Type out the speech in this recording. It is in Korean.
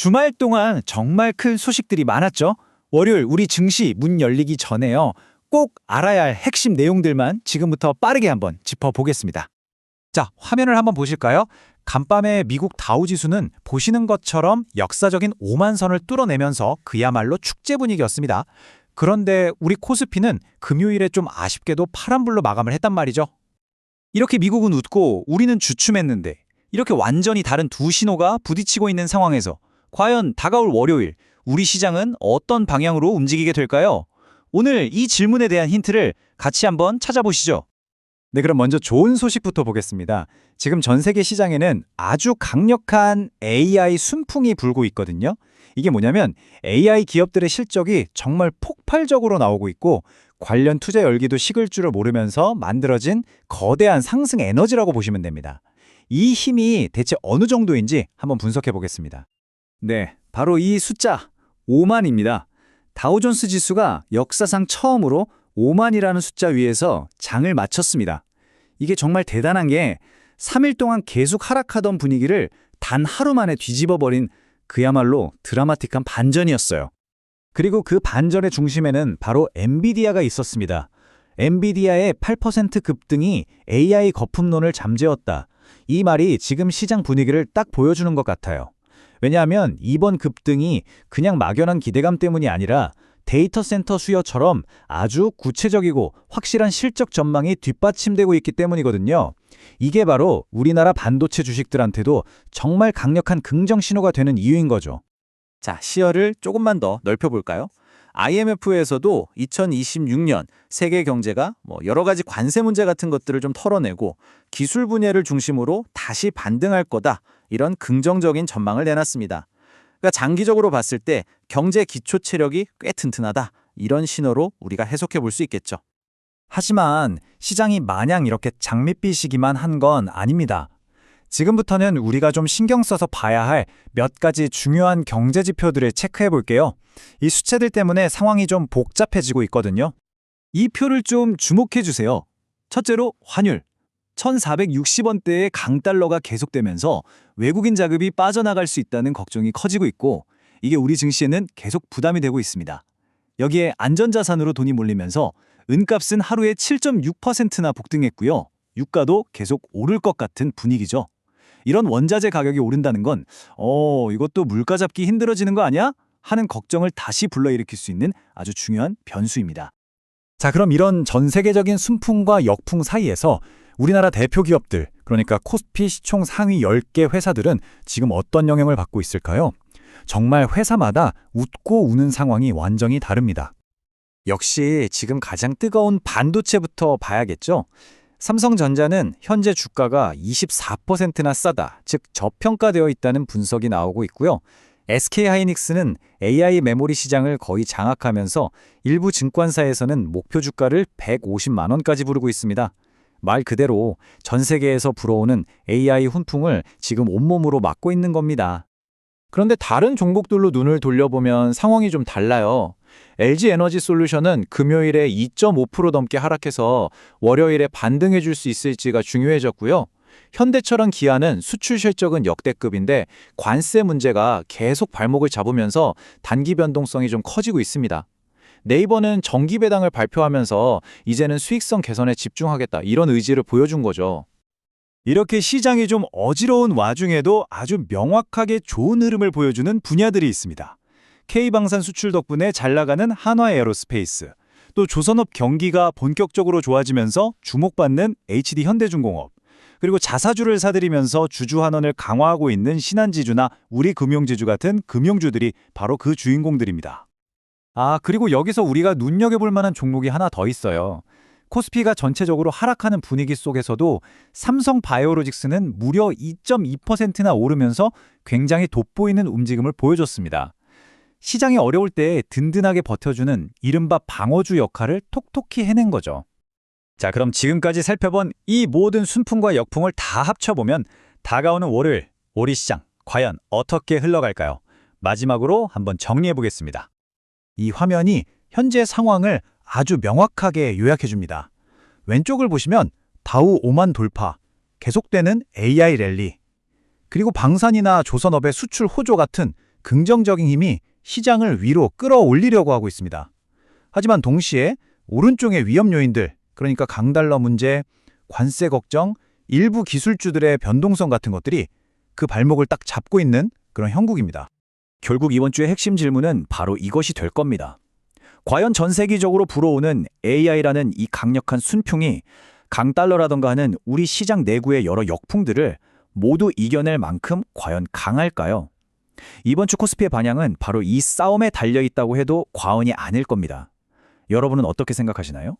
주말 동안 정말 큰 소식들이 많았죠. 월요일 우리 증시 문 열리기 전에요. 꼭 알아야 할 핵심 내용들만 지금부터 빠르게 한번 짚어보겠습니다. 자, 화면을 한번 보실까요? 간밤에 미국 다우지수는 보시는 것처럼 역사적인 5만 선을 뚫어내면서 그야말로 축제 분위기였습니다. 그런데 우리 코스피는 금요일에 좀 아쉽게도 파란불로 마감을 했단 말이죠. 이렇게 미국은 웃고 우리는 주춤했는데 이렇게 완전히 다른 두 신호가 부딪히고 있는 상황에서 과연 다가올 월요일 우리 시장은 어떤 방향으로 움직이게 될까요? 오늘 이 질문에 대한 힌트를 같이 한번 찾아보시죠. 네, 그럼 먼저 좋은 소식부터 보겠습니다. 지금 전 세계 시장에는 아주 강력한 AI 순풍이 불고 있거든요. 이게 뭐냐면 AI 기업들의 실적이 정말 폭발적으로 나오고 있고 관련 투자 열기도 식을 줄을 모르면서 만들어진 거대한 상승 에너지라고 보시면 됩니다. 이 힘이 대체 어느 정도인지 한번 분석해 보겠습니다. 네, 바로 이 숫자 5만입니다. 다우존스 지수가 역사상 처음으로 5만이라는 숫자 위에서 장을 마쳤습니다. 이게 정말 대단한 게 3일 동안 계속 하락하던 분위기를 단 하루 만에 뒤집어버린 그야말로 드라마틱한 반전이었어요. 그리고 그 반전의 중심에는 바로 엔비디아가 있었습니다. 엔비디아의 8% 급등이 AI 거품론을 잠재웠다. 이 말이 지금 시장 분위기를 딱 보여주는 것 같아요. 왜냐하면 이번 급등이 그냥 막연한 기대감 때문이 아니라 데이터 센터 수요처럼 아주 구체적이고 확실한 실적 전망이 뒷받침되고 있기 때문이거든요. 이게 바로 우리나라 반도체 주식들한테도 정말 강력한 긍정 신호가 되는 이유인 거죠. 자, 시야를 조금만 더 넓혀볼까요? IMF에서도 2026년 세계 경제가 여러 가지 관세 문제 같은 것들을 좀 털어내고 기술 분야를 중심으로 다시 반등할 거다. 이런 긍정적인 전망을 내놨습니다. 그러니까 장기적으로 봤을 때 경제 기초 체력이 꽤 튼튼하다. 이런 신호로 우리가 해석해 볼 수 있겠죠. 하지만 시장이 마냥 이렇게 장밋빛이기만 한 건 아닙니다. 지금부터는 우리가 좀 신경 써서 봐야 할 몇 가지 중요한 경제 지표들을 체크해 볼게요. 이 수치들 때문에 상황이 좀 복잡해지고 있거든요. 이 표를 좀 주목해 주세요. 첫째로 환율. 1,460원대의 강달러가 계속되면서 외국인 자금이 빠져나갈 수 있다는 걱정이 커지고 있고 이게 우리 증시에는 계속 부담이 되고 있습니다. 여기에 안전자산으로 돈이 몰리면서 은값은 하루에 7.6%나 폭등했고요. 유가도 계속 오를 것 같은 분위기죠. 이런 원자재 가격이 오른다는 건 이것도 물가 잡기 힘들어지는 거 아니야? 하는 걱정을 다시 불러일으킬 수 있는 아주 중요한 변수입니다. 자, 그럼 이런 전 세계적인 순풍과 역풍 사이에서 우리나라 대표 기업들, 그러니까 코스피 시총 상위 10개 회사들은 지금 어떤 영향을 받고 있을까요? 정말 회사마다 웃고 우는 상황이 완전히 다릅니다. 역시 지금 가장 뜨거운 반도체부터 봐야겠죠? 삼성전자는 현재 주가가 24%나 싸다, 즉 저평가되어 있다는 분석이 나오고 있고요. SK하이닉스는 AI 메모리 시장을 거의 장악하면서 일부 증권사에서는 목표 주가를 150만 원까지 부르고 있습니다. 말 그대로 전 세계에서 불어오는 AI 훈풍을 지금 온몸으로 막고 있는 겁니다. 그런데 다른 종목들로 눈을 돌려보면 상황이 좀 달라요. LG에너지솔루션은 금요일에 2.5% 넘게 하락해서 월요일에 반등해 줄 수 있을지가 중요해졌고요. 현대차랑 기아는 수출 실적은 역대급인데 관세 문제가 계속 발목을 잡으면서 단기 변동성이 좀 커지고 있습니다. 네이버는 정기 배당을 발표하면서 이제는 수익성 개선에 집중하겠다 이런 의지를 보여준 거죠. 이렇게 시장이 좀 어지러운 와중에도 아주 명확하게 좋은 흐름을 보여주는 분야들이 있습니다. K방산 수출 덕분에 잘 나가는 한화에어로스페이스, 또 조선업 경기가 본격적으로 좋아지면서 주목받는 HD현대중공업, 그리고 자사주를 사들이면서 주주환원을 강화하고 있는 신한지주나 우리금융지주 같은 금융주들이 바로 그 주인공들입니다. 그리고 여기서 우리가 눈여겨볼 만한 종목이 하나 더 있어요. 코스피가 전체적으로 하락하는 분위기 속에서도 삼성바이오로직스는 무려 2.2%나 오르면서 굉장히 돋보이는 움직임을 보여줬습니다. 시장이 어려울 때 든든하게 버텨주는 이른바 방어주 역할을 톡톡히 해낸 거죠. 자, 그럼 지금까지 살펴본 이 모든 순풍과 역풍을 다 합쳐보면 다가오는 월요일, 우리 시장 과연 어떻게 흘러갈까요? 마지막으로 한번 정리해보겠습니다. 이 화면이 현재 상황을 아주 명확하게 요약해줍니다. 왼쪽을 보시면 다우 5만 돌파, 계속되는 AI 랠리, 그리고 방산이나 조선업의 수출 호조 같은 긍정적인 힘이 시장을 위로 끌어올리려고 하고 있습니다. 하지만 동시에 오른쪽의 위험 요인들, 그러니까 강달러 문제, 관세 걱정, 일부 기술주들의 변동성 같은 것들이 그 발목을 딱 잡고 있는 그런 형국입니다. 결국 이번 주의 핵심 질문은 바로 이것이 될 겁니다. 과연 전 세계적으로 불어오는 AI라는 이 강력한 순풍이 강달러라던가 하는 우리 시장 내부의 여러 역풍들을 모두 이겨낼 만큼 과연 강할까요? 이번 주 코스피의 방향은 바로 이 싸움에 달려 있다고 해도 과언이 아닐 겁니다. 여러분은 어떻게 생각하시나요?